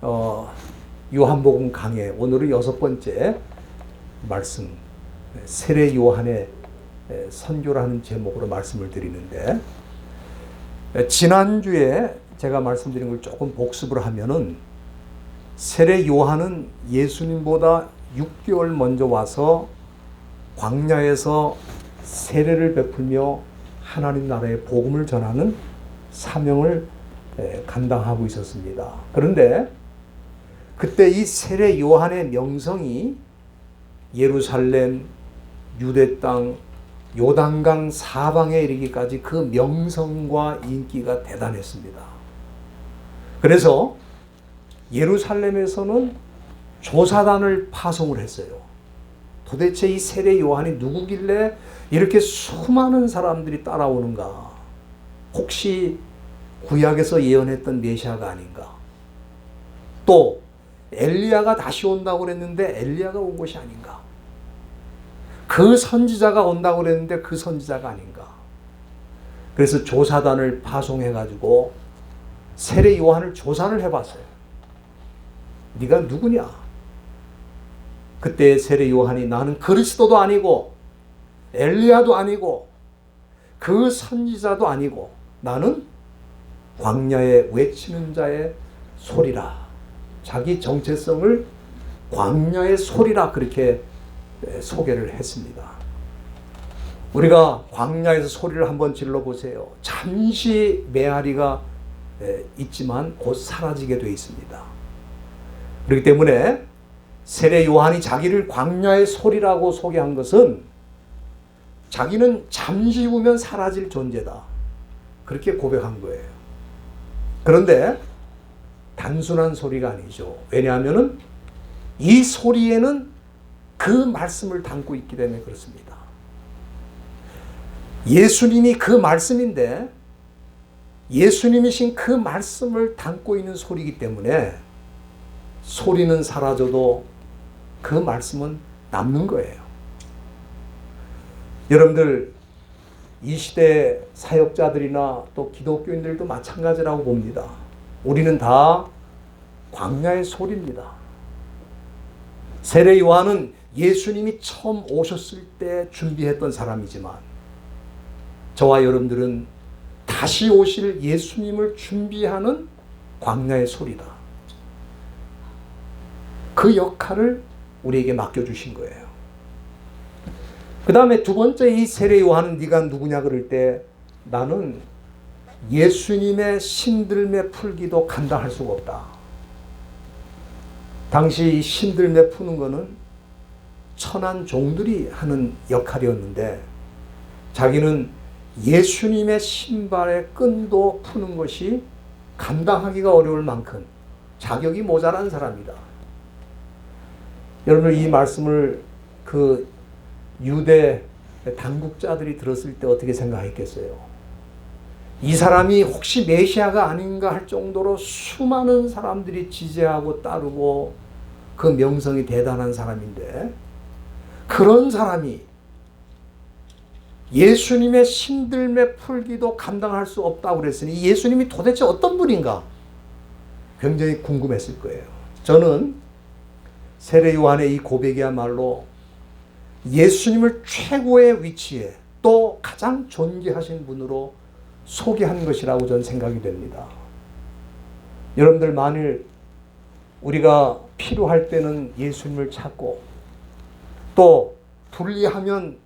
요한복음 강해 오늘은 6번째 말씀 세례 요한의 선교라는 제목으로 말씀을 드리는데, 지난주에 제가 말씀드린 걸 조금 복습을 하면은 세례 요한은 예수님보다 6개월 먼저 와서 광야에서 세례를 베풀며 하나님 나라의 복음을 전하는 사명을 감당하고 있었습니다. 그런데 그때 이 세례 요한의 명성이 예루살렘, 유대 땅, 요단강 사방에 이르기까지 그 명성과 인기가 대단했습니다. 그래서 예루살렘에서는 조사단을 파송을 했어요. 도대체 이 세례 요한이 누구길래 이렇게 수많은 사람들이 따라오는가? 혹시 구약에서 예언했던 메시아가 아닌가? 또 엘리야가 다시 온다고 그랬는데 엘리야가 온 것이 아닌가? 그 선지자가 온다고 그랬는데 그 선지자가 아닌가? 그래서 조사단을 파송해가지고 세례 요한을 조사를 해봤어요. 네가 누구냐? 그때 세례 요한이 나는 그리스도도 아니고 엘리야도 아니고 그 선지자도 아니고 나는 광야에 외치는 자의 소리라. 자기 정체성을 광야의 소리라 그렇게 소개를 했습니다. 우리가 광야에서 소리를 한번 질러보세요. 잠시 메아리가 있지만 곧 사라지게 되어 있습니다. 그렇기 때문에 세례 요한이 자기를 광야의 소리라고 소개한 것은 자기는 잠시 후면 사라질 존재다. 그렇게 고백한 거예요. 그런데 단순한 소리가 아니죠. 왜냐하면 이 소리에는 그 말씀을 담고 있기 때문에 그렇습니다. 예수님이 그 말씀인데 예수님이신 그 말씀을 담고 있는 소리이기 때문에 소리는 사라져도 그 말씀은 남는 거예요. 여러분들 이 시대 사역자들이나 또 기독교인들도 마찬가지라고 봅니다. 우리는 다 광야의 소리입니다. 세례 요한은 예수님이 처음 오셨을 때 준비했던 사람이지만 저와 여러분들은 다시 오실 예수님을 준비하는 광야의 소리다. 그 역할을 우리에게 맡겨주신 거예요. 그 다음에 두 번째 이 세례 요한은 네가 누구냐 그럴 때 나는 예수님의 신들매 풀기도 감당할 수가 없다. 당시 신들매 푸는 거는 천한 종들이 하는 역할이었는데 자기는 예수님의 신발의 끈도 푸는 것이 감당하기가 어려울 만큼 자격이 모자란 사람이다. 여러분 이 말씀을 그 유대 당국자들이 들었을 때 어떻게 생각했겠어요? 이 사람이 혹시 메시아가 아닌가 할 정도로 수많은 사람들이 지지하고 따르고 그 명성이 대단한 사람인데 그런 사람이 예수님의 신들매 풀기도 감당할 수 없다고 그랬으니 예수님이 도대체 어떤 분인가 굉장히 궁금했을 거예요. 저는 세례 요한의 이 고백이야말로 예수님을 최고의 위치에 또 가장 존귀하신 분으로 소개한 것이라고 저는 생각이 됩니다. 여러분들 만일 우리가 필요할 때는 예수님을 찾고 또 불리하면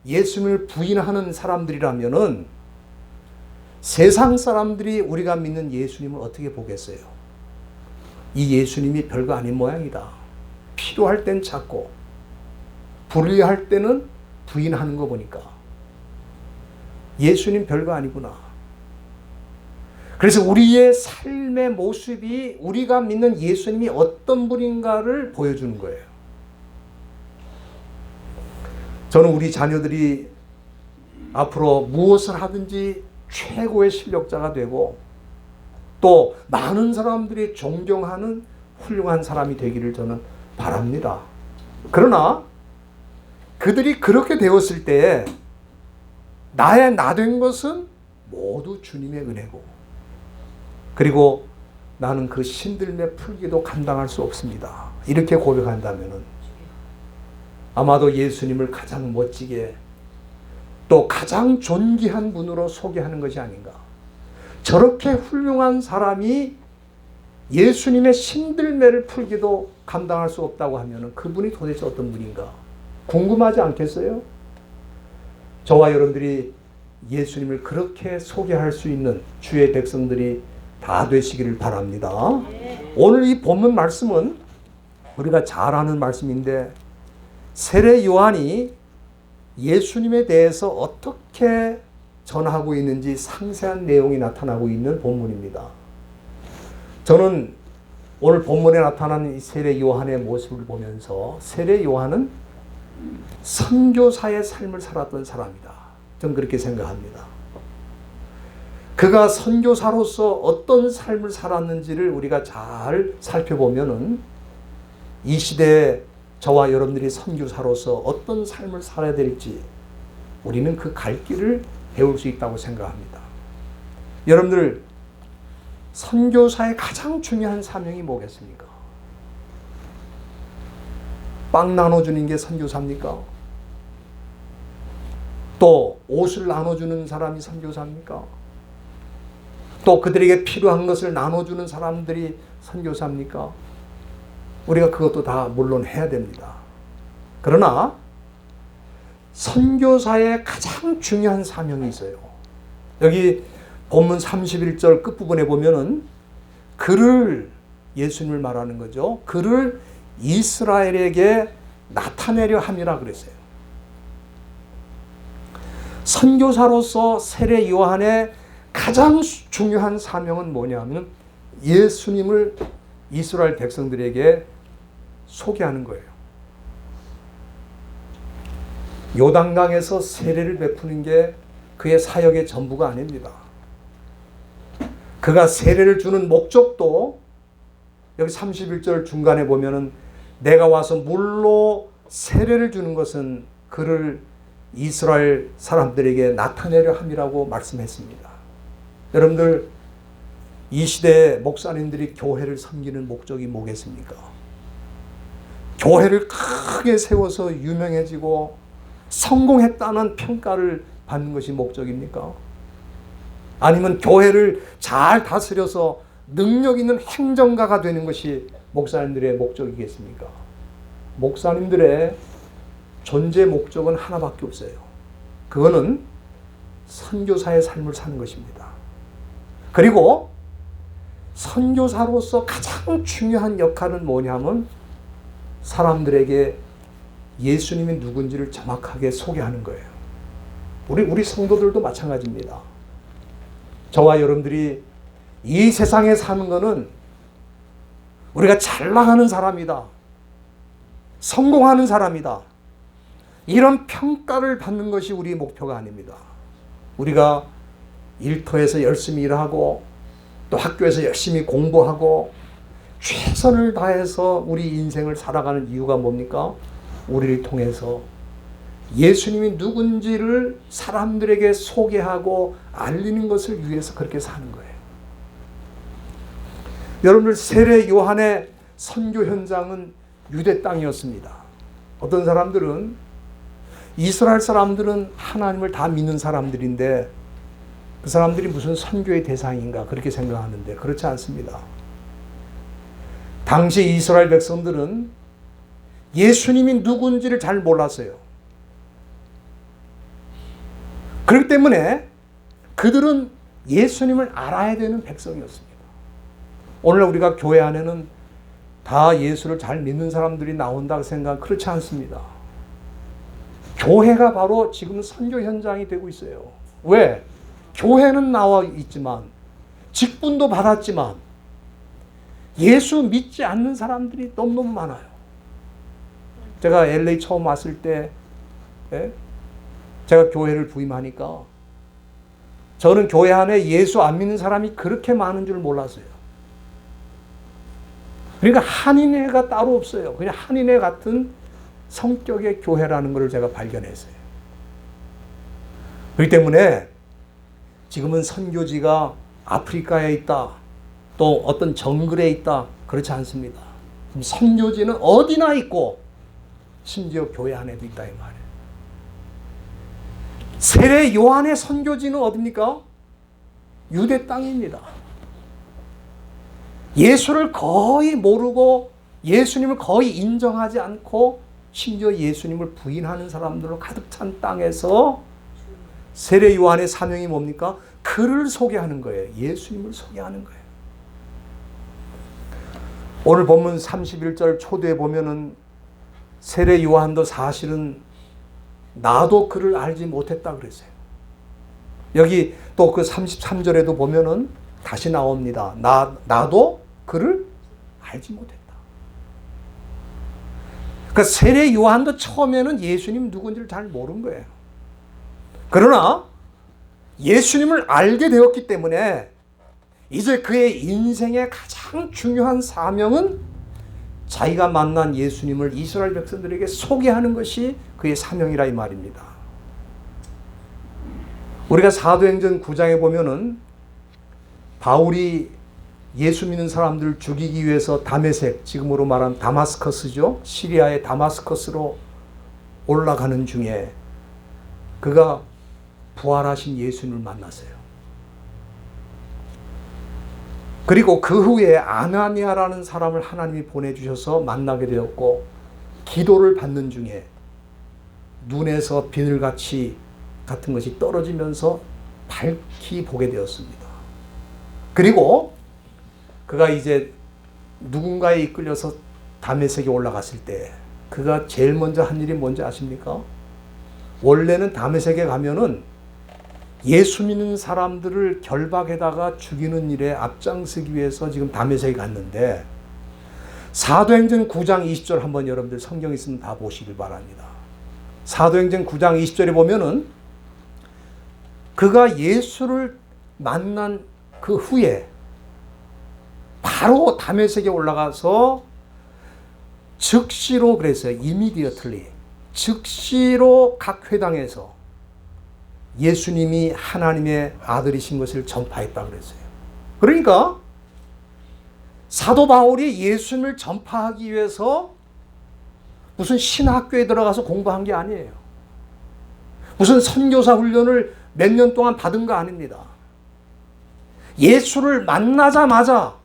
예수님을 부인하는 사람들이라면은 세상 사람들이 우리가 믿는 예수님을 어떻게 보겠어요? 이 예수님이 별거 아닌 모양이다. 필요할 땐 찾고 불리할 때는 부인하는 거 보니까 예수님 별거 아니구나. 그래서 우리의 삶의 모습이 우리가 믿는 예수님이 어떤 분인가를 보여주는 거예요. 저는 우리 자녀들이 앞으로 무엇을 하든지 최고의 실력자가 되고 또 많은 사람들이 존경하는 훌륭한 사람이 되기를 저는 바랍니다. 그러나 그들이 그렇게 되었을 때 나의 나 된 것은 모두 주님의 은혜고 그리고 나는 그 신들매 풀기도 감당할 수 없습니다. 이렇게 고백한다면은 아마도 예수님을 가장 멋지게 또 가장 존귀한 분으로 소개하는 것이 아닌가. 저렇게 훌륭한 사람이 예수님의 신들매를 풀기도 감당할 수 없다고 하면은 그분이 도대체 어떤 분인가 궁금하지 않겠어요? 저와 여러분들이 예수님을 그렇게 소개할 수 있는 주의 백성들이 다 되시기를 바랍니다. 오늘 이 본문 말씀은 우리가 잘 아는 말씀인데 세례 요한이 예수님에 대해서 어떻게 전하고 있는지 상세한 내용이 나타나고 있는 본문입니다. 저는 오늘 본문에 나타난 이 세례 요한의 모습을 보면서 세례 요한은 선교사의 삶을 살았던 사람이다. 저는 그렇게 생각합니다. 그가 선교사로서 어떤 삶을 살았는지를 우리가 잘 살펴보면은 이 시대에 저와 여러분들이 선교사로서 어떤 삶을 살아야 될지 우리는 그 갈 길을 배울 수 있다고 생각합니다. 여러분들 선교사의 가장 중요한 사명이 뭐겠습니까? 빵 나눠주는 게 선교사입니까? 또 옷을 나눠주는 사람이 선교사입니까? 또 그들에게 필요한 것을 나눠주는 사람들이 선교사입니까? 우리가 그것도 다 물론 해야 됩니다. 그러나 선교사의 가장 중요한 사명이 있어요. 여기 본문 31절 끝부분에 보면은 그를 예수님을 말하는 거죠. 그를 이스라엘에게 나타내려 함이라 그랬어요. 선교사로서 세례 요한의 가장 중요한 사명은 뭐냐면 예수님을 이스라엘 백성들에게 소개하는 거예요. 요단강에서 세례를 베푸는 게 그의 사역의 전부가 아닙니다. 그가 세례를 주는 목적도 여기 31절 중간에 보면은 내가 와서 물로 세례를 주는 것은 그를 이스라엘 사람들에게 나타내려 함이라고 말씀했습니다. 여러분들 이 시대에 목사님들이 교회를 섬기는 목적이 뭐겠습니까? 교회를 크게 세워서 유명해지고 성공했다는 평가를 받는 것이 목적입니까? 아니면 교회를 잘 다스려서 능력 있는 행정가가 되는 것이 목사님들의 목적이겠습니까? 목사님들의 존재 목적은 하나밖에 없어요. 그거는 선교사의 삶을 사는 것입니다. 그리고 선교사로서 가장 중요한 역할은 뭐냐면 사람들에게 예수님이 누군지를 정확하게 소개하는 거예요. 우리 성도들도 마찬가지입니다. 저와 여러분들이 이 세상에 사는 거는 우리가 잘 나가는 사람이다. 성공하는 사람이다. 이런 평가를 받는 것이 우리의 목표가 아닙니다. 우리가 일터에서 열심히 일하고 또 학교에서 열심히 공부하고 최선을 다해서 우리 인생을 살아가는 이유가 뭡니까? 우리를 통해서 예수님이 누군지를 사람들에게 소개하고 알리는 것을 위해서 그렇게 사는 거예요. 여러분들 세례 요한의 선교 현장은 유대 땅이었습니다. 어떤 사람들은 이스라엘 사람들은 하나님을 다 믿는 사람들인데 그 사람들이 무슨 선교의 대상인가 그렇게 생각하는데 그렇지 않습니다. 당시 이스라엘 백성들은 예수님이 누군지를 잘 몰랐어요. 그렇기 때문에 그들은 예수님을 알아야 되는 백성이었습니다. 오늘 우리가 교회 안에는 다 예수를 잘 믿는 사람들이 나온다고 생각 그렇지 않습니다. 교회가 바로 지금 선교 현장이 되고 있어요. 왜? 교회는 나와 있지만 직분도 받았지만 예수 믿지 않는 사람들이 너무너무 많아요. 제가 LA 처음 왔을 때 제가 교회를 부임하니까 저는 교회 안에 예수 안 믿는 사람이 그렇게 많은 줄 몰랐어요. 그러니까 한인회가 따로 없어요. 그냥 한인회 같은 성격의 교회라는 것을 제가 발견했어요. 그렇기 때문에 지금은 선교지가 아프리카에 있다. 또 어떤 정글에 있다. 그렇지 않습니다. 선교지는 어디나 있고 심지어 교회 안에도 있다 이 말이에요. 세례 요한의 선교지는 어디입니까? 유대 땅입니다. 예수를 거의 모르고 예수님을 거의 인정하지 않고 심지어 예수님을 부인하는 사람들로 가득 찬 땅에서 세례 요한의 사명이 뭡니까? 그를 소개하는 거예요. 예수님을 소개하는 거예요. 오늘 본문 31절 초대에 보면은 세례 요한도 사실은 나도 그를 알지 못했다 그랬어요. 여기 또 그 33절에도 보면은 다시 나옵니다. 나도 그를 알지 못했다. 그러니까 세례 요한도 처음에는 예수님 누군지를 잘 모른 거예요. 그러나 예수님을 알게 되었기 때문에 이제 그의 인생의 가장 중요한 사명은 자기가 만난 예수님을 이스라엘 백성들에게 소개하는 것이 그의 사명이라 이 말입니다. 우리가 사도행전 9장에 보면은 바울이 예수 믿는 사람들을 죽이기 위해서 다메섹, 지금으로 말하면 다마스커스죠. 시리아의 다마스커스로 올라가는 중에 그가 부활하신 예수님을 만났어요. 그리고 그 후에 아나니아라는 사람을 하나님이 보내주셔서 만나게 되었고 기도를 받는 중에 눈에서 비늘같이 같은 것이 떨어지면서 밝히 보게 되었습니다. 그리고 그가 이제 누군가에 이끌려서 다메섹에 올라갔을 때 그가 제일 먼저 한 일이 뭔지 아십니까? 원래는 다메섹에 가면은 예수 믿는 사람들을 결박에다가 죽이는 일에 앞장서기 위해서 지금 다메섹에 갔는데 사도행전 9장 20절 한번 여러분들 성경 있으면 다 보시길 바랍니다. 사도행전 9장 20절에 보면은 그가 예수를 만난 그 후에 바로 다메섹에 올라가서 즉시로 그랬어요. immediately. 즉시로 각 회당에서 예수님이 하나님의 아들이신 것을 전파했다 그랬어요. 그러니까 사도 바울이 예수님을 전파하기 위해서 무슨 신학교에 들어가서 공부한 게 아니에요. 무슨 선교사 훈련을 몇 년 동안 받은 거 아닙니다. 예수를 만나자마자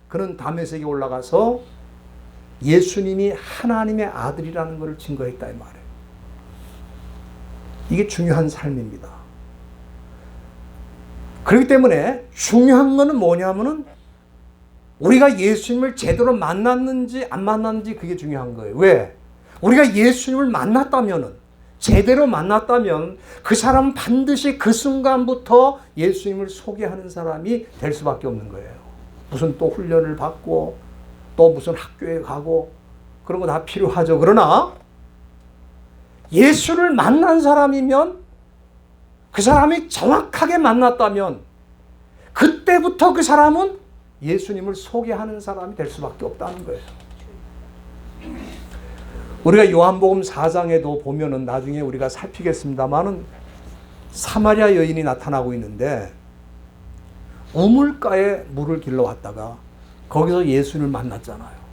그는 다메섹에 올라가서 예수님이 하나님의 아들이라는 것을 증거했다 이 말이에요. 이게 중요한 삶입니다. 그렇기 때문에 중요한 것은 뭐냐면은 우리가 예수님을 제대로 만났는지 안 만났는지 그게 중요한 거예요. 왜? 우리가 예수님을 만났다면은 제대로 만났다면 그 사람은 반드시 그 순간부터 예수님을 소개하는 사람이 될 수밖에 없는 거예요. 무슨 또 훈련을 받고 또 무슨 학교에 가고 그런 거 다 필요하죠. 그러나 예수를 만난 사람이면 그 사람이 정확하게 만났다면 그때부터 그 사람은 예수님을 소개하는 사람이 될 수밖에 없다는 거예요. 우리가 요한복음 4장에도 보면은 나중에 우리가 살피겠습니다만은 사마리아 여인이 나타나고 있는데 우물가에 물을 길러 왔다가 거기서 예수님을 만났잖아요.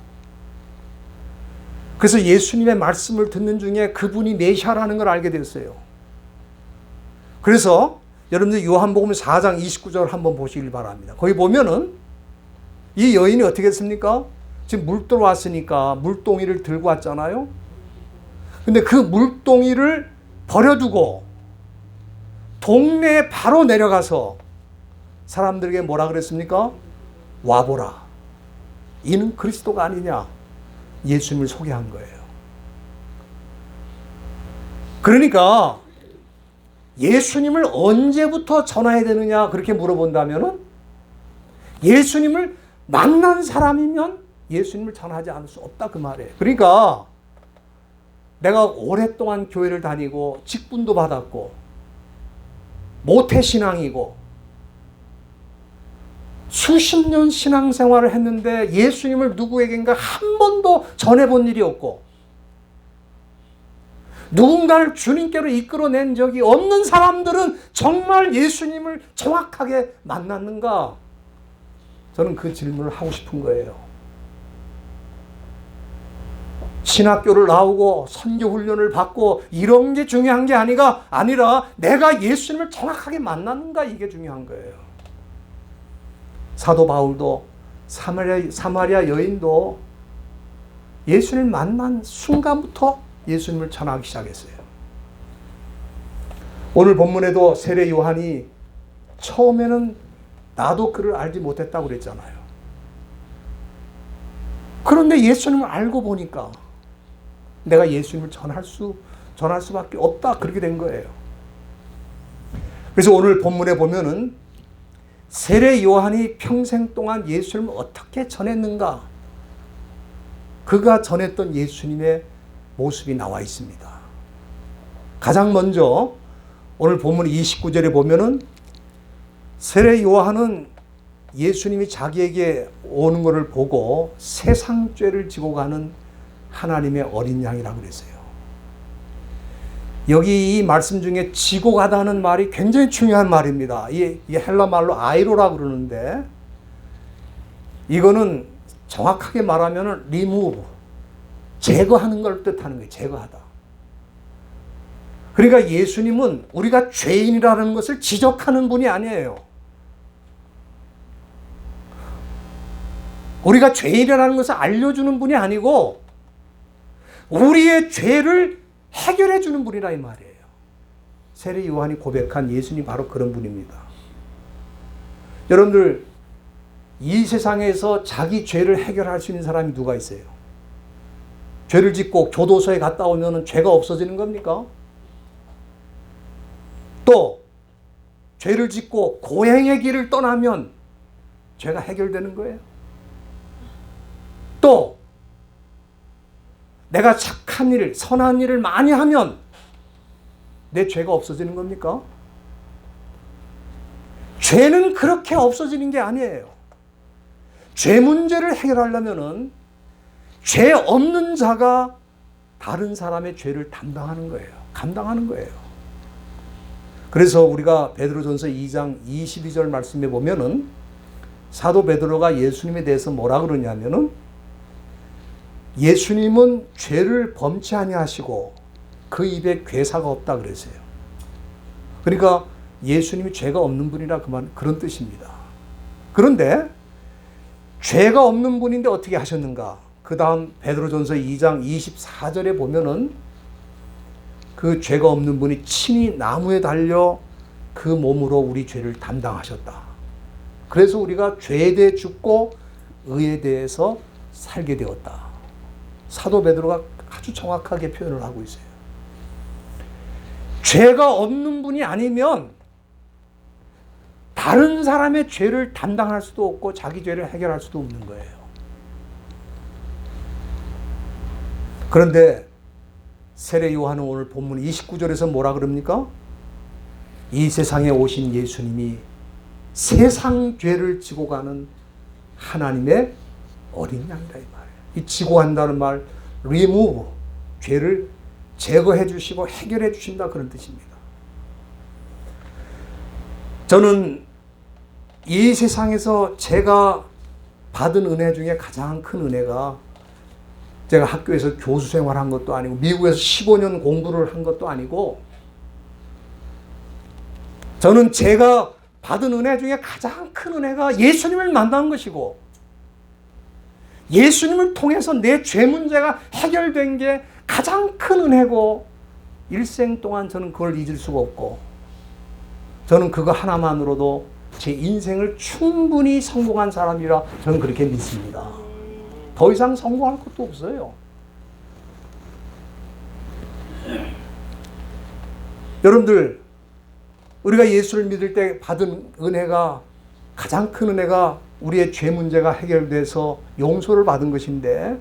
그래서 예수님의 말씀을 듣는 중에 그분이 메시아라는 걸 알게 됐어요. 그래서 여러분들 요한복음 4장 29절 한번 보시길 바랍니다. 거기 보면은 이 여인이 어떻게 했습니까? 지금 물 들어왔으니까 물동이를 들고 왔잖아요. 근데 그 물동이를 버려두고 동네에 바로 내려가서 사람들에게 뭐라 그랬습니까? 와보라. 이는 그리스도가 아니냐. 예수님을 소개한 거예요. 그러니까 예수님을 언제부터 전해야 되느냐 그렇게 물어본다면은 예수님을 만난 사람이면 예수님을 전하지 않을 수 없다 그 말이에요. 그러니까 내가 오랫동안 교회를 다니고 직분도 받았고 모태신앙이고 수십 년 신앙생활을 했는데 예수님을 누구에겐가 한 번도 전해본 일이 없고 누군가를 주님께로 이끌어낸 적이 없는 사람들은 정말 예수님을 정확하게 만났는가? 저는 그 질문을 하고 싶은 거예요. 신학교를 나오고 선교훈련을 받고 이런 게 중요한 게 아니라 내가 예수님을 정확하게 만났는가, 이게 중요한 거예요. 사도 바울도 사마리아 여인도 예수님을 만난 순간부터 예수님을 전하기 시작했어요. 오늘 본문에도 세례 요한이 처음에는 나도 그를 알지 못했다고 그랬잖아요. 그런데 예수님을 알고 보니까 내가 예수님을 전할 수밖에 없다, 그렇게 된 거예요. 그래서 오늘 본문에 보면은 세례 요한이 평생 동안 예수님을 어떻게 전했는가, 그가 전했던 예수님의 모습이 나와 있습니다. 가장 먼저 오늘 본문 29절에 보면은 세례 요한은 예수님이 자기에게 오는 것을 보고 세상 죄를 지고 가는 하나님의 어린 양이라고 그랬어요. 여기 이 말씀 중에 지고 가다는 말이 굉장히 중요한 말입니다. 이 헬라 말로 아이로라고 그러는데, 이거는 정확하게 말하면 remove, 제거하는 걸 뜻하는 거예요. 제거하다. 그러니까 예수님은 우리가 죄인이라는 것을 지적하는 분이 아니에요. 우리가 죄인이라는 것을 알려주는 분이 아니고 우리의 죄를 해결해 주는 분이라 이 말이에요. 세례 요한이 고백한 예수님이 바로 그런 분입니다. 여러분들, 이 세상에서 자기 죄를 해결할 수 있는 사람이 누가 있어요? 죄를 짓고 교도소에 갔다 오면 죄가 없어지는 겁니까? 또 죄를 짓고 고행의 길을 떠나면 죄가 해결되는 거예요. 또 내가 착한 일, 선한 일을 많이 하면 내 죄가 없어지는 겁니까? 죄는 그렇게 없어지는 게 아니에요. 죄 문제를 해결하려면은 죄 없는 자가 다른 사람의 죄를 담당하는 거예요. 감당하는 거예요. 그래서 우리가 베드로전서 2장 22절 말씀에 보면은 사도 베드로가 예수님에 대해서 뭐라 그러냐면은 예수님은 죄를 범치 아니하시고 그 입에 괴사가 없다 그랬어요. 그러니까 예수님이 죄가 없는 분이라 그런 뜻입니다. 그런데 죄가 없는 분인데 어떻게 하셨는가? 그 다음 베드로전서 2장 24절에 보면은 그 죄가 없는 분이 친히 나무에 달려 그 몸으로 우리 죄를 담당하셨다. 그래서 우리가 죄에 대해 죽고 의에 대해서 살게 되었다. 사도 베드로가 아주 정확하게 표현을 하고 있어요. 죄가 없는 분이 아니면 다른 사람의 죄를 담당할 수도 없고 자기 죄를 해결할 수도 없는 거예요. 그런데 세례 요한은 오늘 본문 29절에서 뭐라 그럽니까? 이 세상에 오신 예수님이 세상 죄를 지고 가는 하나님의 어린 양이다 이 말이에요. 이 지고 간다는 말, remove, 죄를 제거해 주시고 해결해 주신다, 그런 뜻입니다. 저는 이 세상에서 제가 받은 은혜 중에 가장 큰 은혜가, 제가 학교에서 교수 생활한 것도 아니고 미국에서 15년 공부를 한 것도 아니고, 저는 제가 받은 은혜 중에 가장 큰 은혜가 예수님을 만난 것이고, 예수님을 통해서 내 죄 문제가 해결된 게 가장 큰 은혜고, 일생 동안 저는 그걸 잊을 수가 없고, 저는 그거 하나만으로도 제 인생을 충분히 성공한 사람이라 저는 그렇게 믿습니다. 더 이상 성공할 것도 없어요. 여러분들, 우리가 예수를 믿을 때 받은 은혜가, 가장 큰 은혜가 우리의 죄 문제가 해결돼서 용서를 받은 것인데,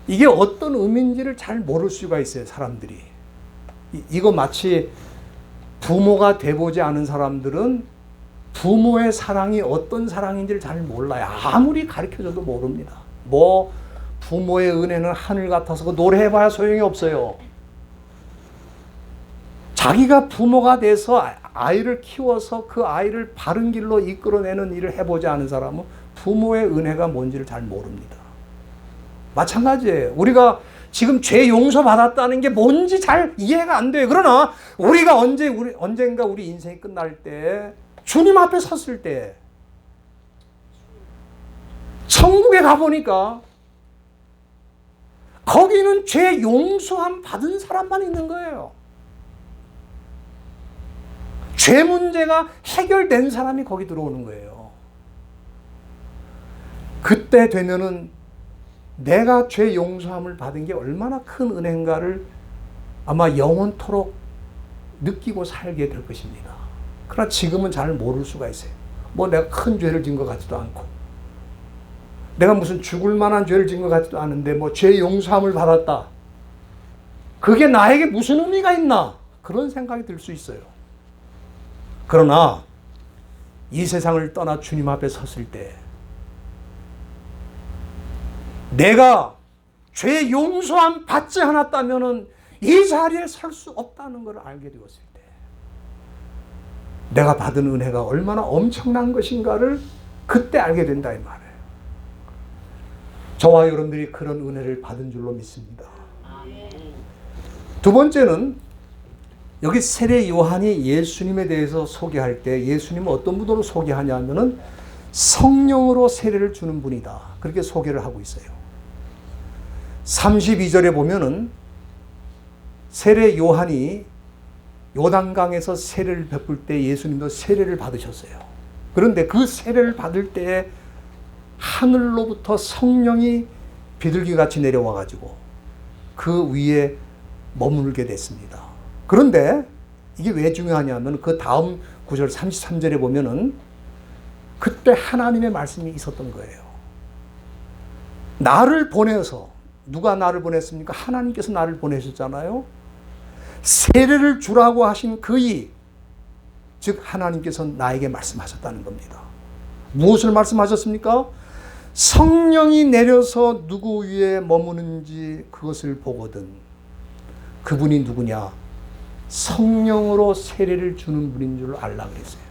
이게 어떤 의미인지를 잘 모를 수가 있어요, 사람들이. 이거 마치 부모가 돼보지 않은 사람들은 부모의 사랑이 어떤 사랑인지를 잘 몰라요. 아무리 가르쳐줘도 모릅니다. 뭐 부모의 은혜는 하늘 같아서 그 노래해봐야 소용이 없어요. 자기가 부모가 돼서 아이를 키워서 그 아이를 바른 길로 이끌어내는 일을 해보지 않은 사람은 부모의 은혜가 뭔지를 잘 모릅니다. 마찬가지예요. 우리가 지금 죄 용서받았다는 게 뭔지 잘 이해가 안 돼요. 그러나 우리가 언젠가 우리 인생이 끝날 때, 주님 앞에 섰을 때, 천국에 가보니까 거기는 죄 용서함 받은 사람만 있는 거예요. 죄 문제가 해결된 사람이 거기 들어오는 거예요. 그때 되면은 내가 죄 용서함을 받은 게 얼마나 큰 은혜인가를 아마 영원토록 느끼고 살게 될 것입니다. 그러나 지금은 잘 모를 수가 있어요. 뭐 내가 큰 죄를 진 것 같지도 않고, 내가 무슨 죽을 만한 죄를 진 것 같지도 않은데 뭐 죄 용서함을 받았다. 그게 나에게 무슨 의미가 있나? 그런 생각이 들 수 있어요. 그러나 이 세상을 떠나 주님 앞에 섰을 때, 내가 죄 용서함 받지 않았다면 이 자리에 설 수 없다는 걸 알게 되었을 때, 내가 받은 은혜가 얼마나 엄청난 것인가를 그때 알게 된다 이 말이에요. 저와 여러분들이 그런 은혜를 받은 줄로 믿습니다. 두 번째는, 여기 세례 요한이 예수님에 대해서 소개할 때 예수님은 어떤 분으로 소개하냐 하면은 성령으로 세례를 주는 분이다, 그렇게 소개를 하고 있어요. 32절에 보면은 세례 요한이 요단강에서 세례를 베풀 때 예수님도 세례를 받으셨어요. 그런데 그 세례를 받을 때 하늘로부터 성령이 비둘기같이 내려와 가지고 그 위에 머물게 됐습니다. 그런데 이게 왜 중요하냐면 그 다음 구절 33절에 보면은 그때 하나님의 말씀이 있었던 거예요. 나를 보내서, 누가 나를 보냈습니까? 하나님께서 나를 보내셨잖아요. 세례를 주라고 하신 그이, 즉 하나님께서 나에게 말씀하셨다는 겁니다. 무엇을 말씀하셨습니까? 성령이 내려서 누구 위에 머무는지 그것을 보거든. 그분이 누구냐? 성령으로 세례를 주는 분인 줄 알라 그랬어요.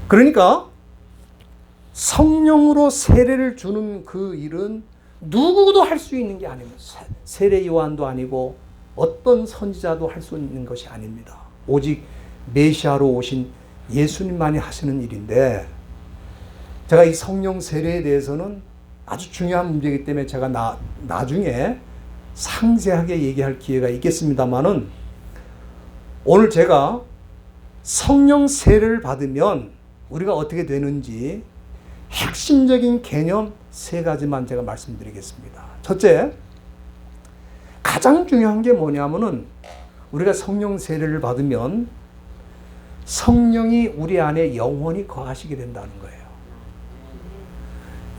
그러니까 성령으로 세례를 주는 그 일은 누구도 할 수 있는 게 아닙니다. 세례 요한도 아니고 어떤 선지자도 할 수 있는 것이 아닙니다. 오직 메시아로 오신 예수님만이 하시는 일인데, 제가 이 성령 세례에 대해서는 아주 중요한 문제이기 때문에 제가 나중에 상세하게 얘기할 기회가 있겠습니다만은, 오늘 제가 성령 세례를 받으면 우리가 어떻게 되는지 핵심적인 개념 3가지만 제가 말씀드리겠습니다. 첫째, 가장 중요한 게 뭐냐면은 우리가 성령 세례를 받으면 성령이 우리 안에 영원히 거하시게 된다는 거예요.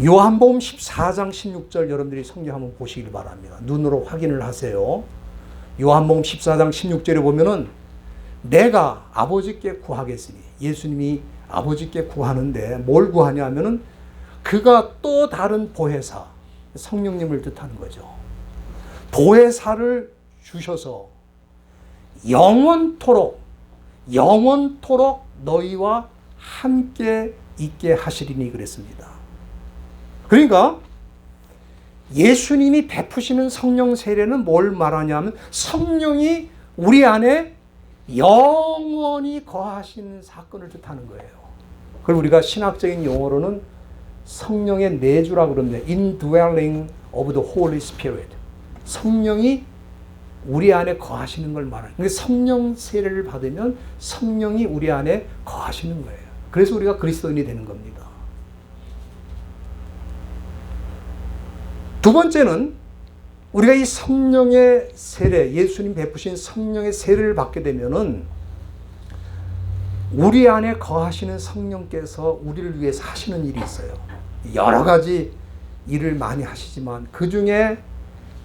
요한복음 14장 16절 여러분들이 성경 한번 보시길 바랍니다. 눈으로 확인을 하세요. 요한복음 14장 16절에 보면은 내가 아버지께 구하겠으니, 예수님이 아버지께 구하는데 뭘 구하냐면은 그가 또 다른 보혜사, 성령님을 뜻하는 거죠. 보혜사를 주셔서 영원토록 너희와 함께 있게 하시리니 그랬습니다. 그러니까 예수님이 베푸시는 성령 세례는 뭘 말하냐면 성령이 우리 안에 영원히 거하시는 사건을 뜻하는 거예요. 그걸 우리가 신학적인 용어로는 성령의 내주라고 그럽니다. Indwelling of the Holy Spirit. 성령이 우리 안에 거하시는 걸 말하는 거예요. 성령 세례를 받으면 성령이 우리 안에 거하시는 거예요. 그래서 우리가 그리스도인이 되는 겁니다. 두 번째는 우리가 이 성령의 세례, 예수님 베푸신 성령의 세례를 받게 되면은 우리 안에 거하시는 성령께서 우리를 위해서 하시는 일이 있어요. 여러 가지 일을 많이 하시지만 그 중에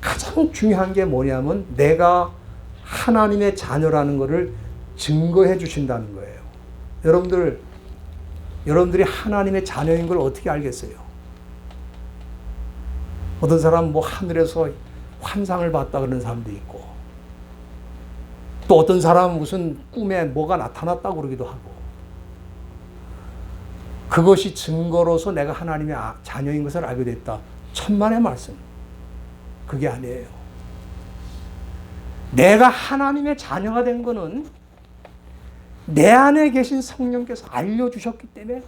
가장 중요한 게 뭐냐면 내가 하나님의 자녀라는 것을 증거해 주신다는 거예요. 여러분들이 하나님의 자녀인 걸 어떻게 알겠어요? 어떤 사람은 뭐 하늘에서 환상을 봤다 그러는 사람도 있고, 또 어떤 사람은 무슨 꿈에 뭐가 나타났다고 그러기도 하고, 그것이 증거로서 내가 하나님의 자녀인 것을 알게 됐다. 천만의 말씀. 그게 아니에요. 내가 하나님의 자녀가 된 거는 내 안에 계신 성령께서 알려주셨기 때문에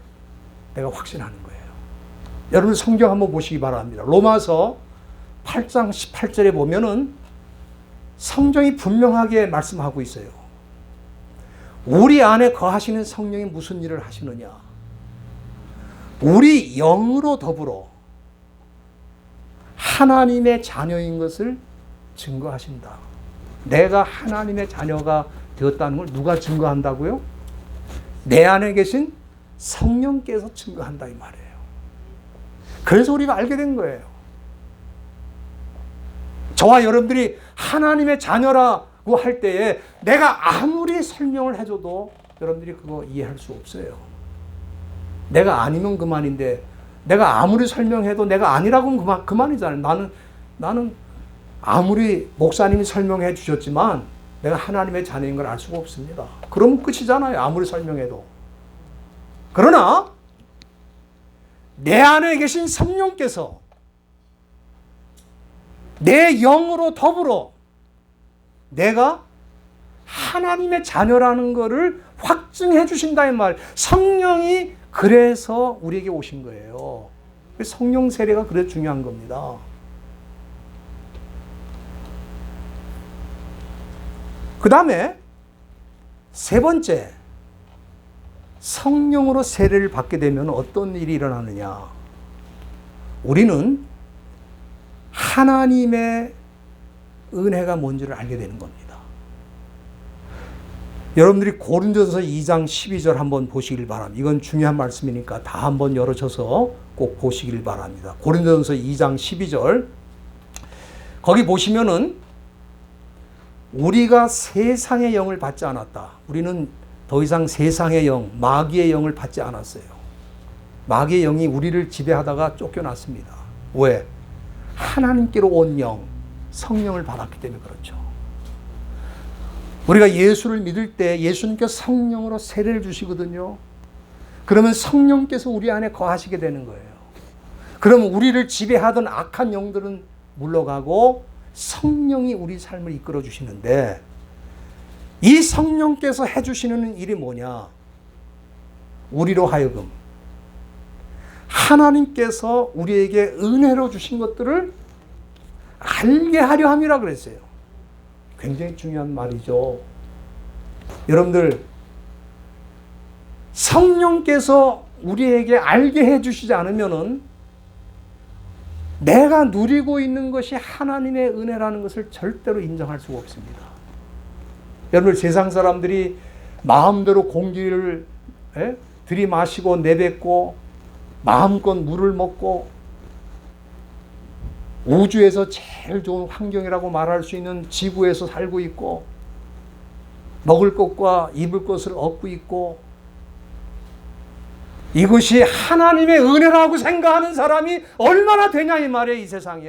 내가 확신하는 거예요. 여러분 성경 한번 보시기 바랍니다. 로마서 8장 18절에 보면은 성경이 분명하게 말씀하고 있어요. 우리 안에 거하시는 성령이 무슨 일을 하시느냐? 우리 영으로 더불어 하나님의 자녀인 것을 증거하신다. 내가 하나님의 자녀가 되었다는 걸 누가 증거한다고요? 내 안에 계신 성령께서 증거한다 이 말이에요. 그래서 우리가 알게 된 거예요. 저와 여러분들이 하나님의 자녀라고 할 때에 내가 아무리 설명을 해줘도 여러분들이 그거 이해할 수 없어요. 내가 아니면 그만인데, 내가 아무리 설명해도 내가 아니라고 하면 그만이잖아요. 나는 아무리 목사님이 설명해 주셨지만 내가 하나님의 자녀인 걸 알 수가 없습니다. 그러면 끝이잖아요. 아무리 설명해도. 그러나 내 안에 계신 성령께서 내 영으로 더불어 내가 하나님의 자녀라는 것을 확증해 주신다 이 말. 성령이 그래서 우리에게 오신 거예요. 성령 세례가 그래서 중요한 겁니다. 그 다음에 세 번째, 성령으로 세례를 받게 되면 어떤 일이 일어나느냐? 우리는 하나님의 은혜가 뭔지를 알게 되는 겁니다. 여러분들이 고린도전서 2장 12절 한번 보시길 바랍니다. 이건 중요한 말씀이니까 다 한번 열어셔서 꼭 보시길 바랍니다. 고린도전서 2장 12절. 거기 보시면은 우리가 세상의 영을 받지 않았다. 우리는 더 이상 세상의 영, 마귀의 영을 받지 않았어요. 마귀의 영이 우리를 지배하다가 쫓겨났습니다. 왜? 하나님께로 온 영, 성령을 받았기 때문에 그렇죠. 우리가 예수를 믿을 때 예수님께서 성령으로 세례를 주시거든요. 그러면 성령께서 우리 안에 거하시게 되는 거예요. 그러면 우리를 지배하던 악한 영들은 물러가고 성령이 우리 삶을 이끌어 주시는데, 이 성령께서 해주시는 일이 뭐냐? 우리로 하여금 하나님께서 우리에게 은혜로 주신 것들을 알게 하려 함이라 그랬어요. 굉장히 중요한 말이죠. 여러분들, 성령께서 우리에게 알게 해주시지 않으면은 내가 누리고 있는 것이 하나님의 은혜라는 것을 절대로 인정할 수가 없습니다. 여러분, 세상 사람들이 마음대로 공기를 들이마시고 내뱉고 마음껏 물을 먹고 우주에서 제일 좋은 환경이라고 말할 수 있는 지구에서 살고 있고 먹을 것과 입을 것을 얻고 있고, 이것이 하나님의 은혜라고 생각하는 사람이 얼마나 되냐 이 말이에요. 이 세상에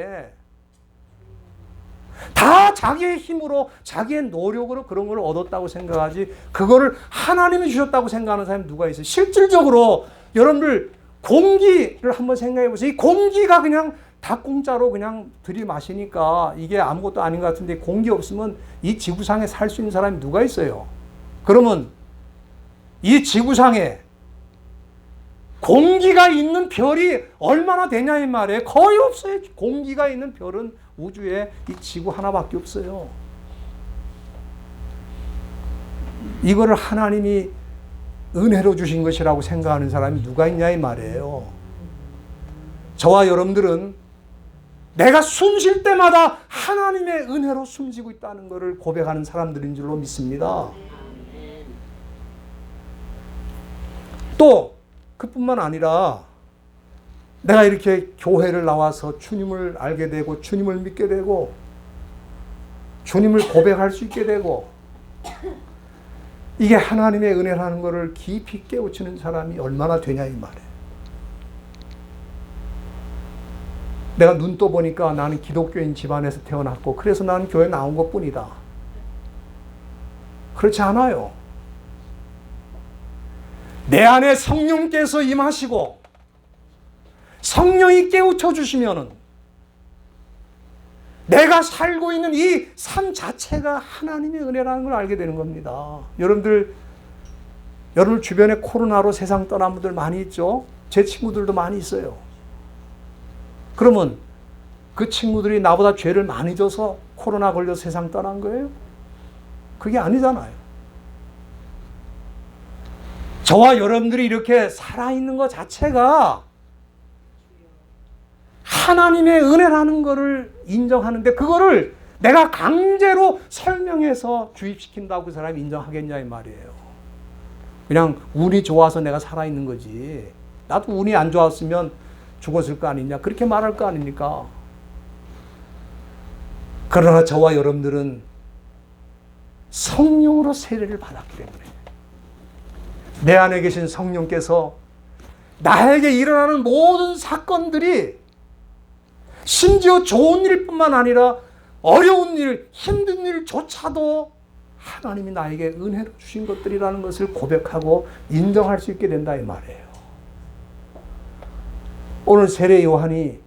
다 자기의 힘으로 자기의 노력으로 그런 걸 얻었다고 생각하지, 그거를 하나님이 주셨다고 생각하는 사람이 누가 있어요? 실질적으로 여러분들 공기를 한번 생각해 보세요. 이 공기가 그냥 다 공짜로 그냥 들이마시니까 이게 아무것도 아닌 것 같은데, 공기 없으면 이 지구상에 살 수 있는 사람이 누가 있어요? 그러면 이 지구상에 공기가 있는 별이 얼마나 되냐 이 말이에요. 거의 없어요. 공기가 있는 별은 우주에 이 지구 하나밖에 없어요. 이거를 하나님이 은혜로 주신 것이라고 생각하는 사람이 누가 있냐 이 말이에요. 저와 여러분들은 내가 숨 쉴 때마다 하나님의 은혜로 숨쉬고 있다는 것을 고백하는 사람들인 줄로 믿습니다. 또 그뿐만 아니라 내가 이렇게 교회를 나와서 주님을 알게 되고 주님을 믿게 되고 주님을 고백할 수 있게 되고, 이게 하나님의 은혜라는 것을 깊이 깨우치는 사람이 얼마나 되냐 이 말이에요. 내가 눈 떠 보니까 나는 기독교인 집안에서 태어났고 그래서 나는 교회 나온 것뿐이다. 그렇지 않아요. 내 안에 성령께서 임하시고 성령이 깨우쳐 주시면은 내가 살고 있는 이 삶 자체가 하나님의 은혜라는 걸 알게 되는 겁니다. 여러분 주변에 코로나로 세상 떠난 분들 많이 있죠? 제 친구들도 많이 있어요. 그러면 그 친구들이 나보다 죄를 많이 져서 코로나 걸려서 세상 떠난 거예요? 그게 아니잖아요. 저와 여러분들이 이렇게 살아있는 것 자체가 하나님의 은혜라는 것을 인정하는데 그거를 내가 강제로 설명해서 주입시킨다고 그 사람이 인정하겠냐 이 말이에요. 그냥 운이 좋아서 내가 살아있는 거지. 나도 운이 안 좋았으면 죽었을 거 아니냐. 그렇게 말할 거 아닙니까? 그러나 저와 여러분들은 성령으로 세례를 받았기 때문에 내 안에 계신 성령께서 나에게 일어나는 모든 사건들이 심지어 좋은 일뿐만 아니라 어려운 일, 힘든 일조차도 하나님이 나에게 은혜로 주신 것들이라는 것을 고백하고 인정할 수 있게 된다 이 말이에요. 오늘 세례 요한이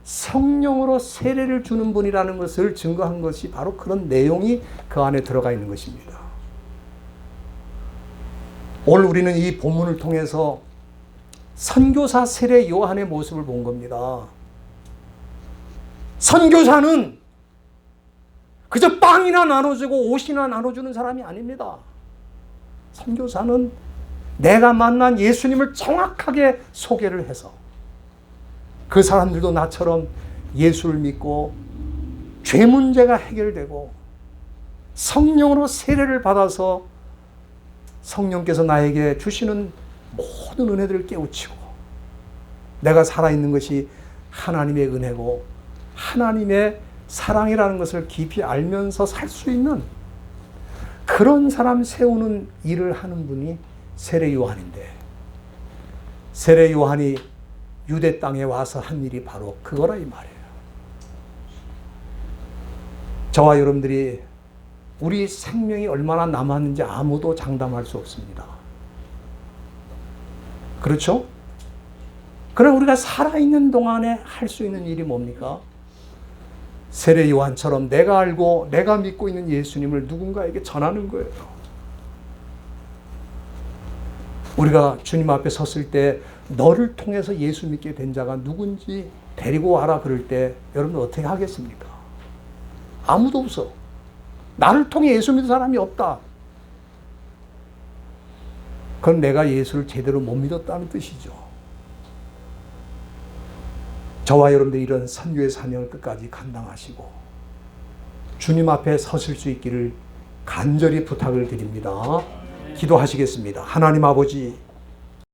성령으로 세례를 주는 분이라는 것을 증거한 것이 바로 그런 내용이 그 안에 들어가 있는 것입니다. 오늘 우리는 이 본문을 통해서 선교사 세례 요한의 모습을 본 겁니다. 선교사는 그저 빵이나 나눠주고 옷이나 나눠주는 사람이 아닙니다. 선교사는 내가 만난 예수님을 정확하게 소개를 해서 그 사람들도 나처럼 예수를 믿고 죄 문제가 해결되고 성령으로 세례를 받아서 성령께서 나에게 주시는 모든 은혜들을 깨우치고 내가 살아있는 것이 하나님의 은혜고 하나님의 사랑이라는 것을 깊이 알면서 살 수 있는 그런 사람 세우는 일을 하는 분이 세례 요한인데 세례 요한이 유대 땅에 와서 한 일이 바로 그거라 이 말이에요. 저와 여러분들이 우리 생명이 얼마나 남았는지 아무도 장담할 수 없습니다. 그렇죠? 그럼 우리가 살아있는 동안에 할 수 있는 일이 뭡니까? 세례 요한처럼 내가 알고 내가 믿고 있는 예수님을 누군가에게 전하는 거예요. 우리가 주님 앞에 섰을 때 너를 통해서 예수 믿게 된 자가 누군지 데리고 와라 그럴 때 여러분 어떻게 하겠습니까? 아무도 없어. 나를 통해 예수 믿는 사람이 없다. 그건 내가 예수를 제대로 못 믿었다는 뜻이죠. 저와 여러분들 이런 선교의 사명을 끝까지 감당하시고 주님 앞에 서실 수 있기를 간절히 부탁을 드립니다. 기도하시겠습니다. 하나님 아버지,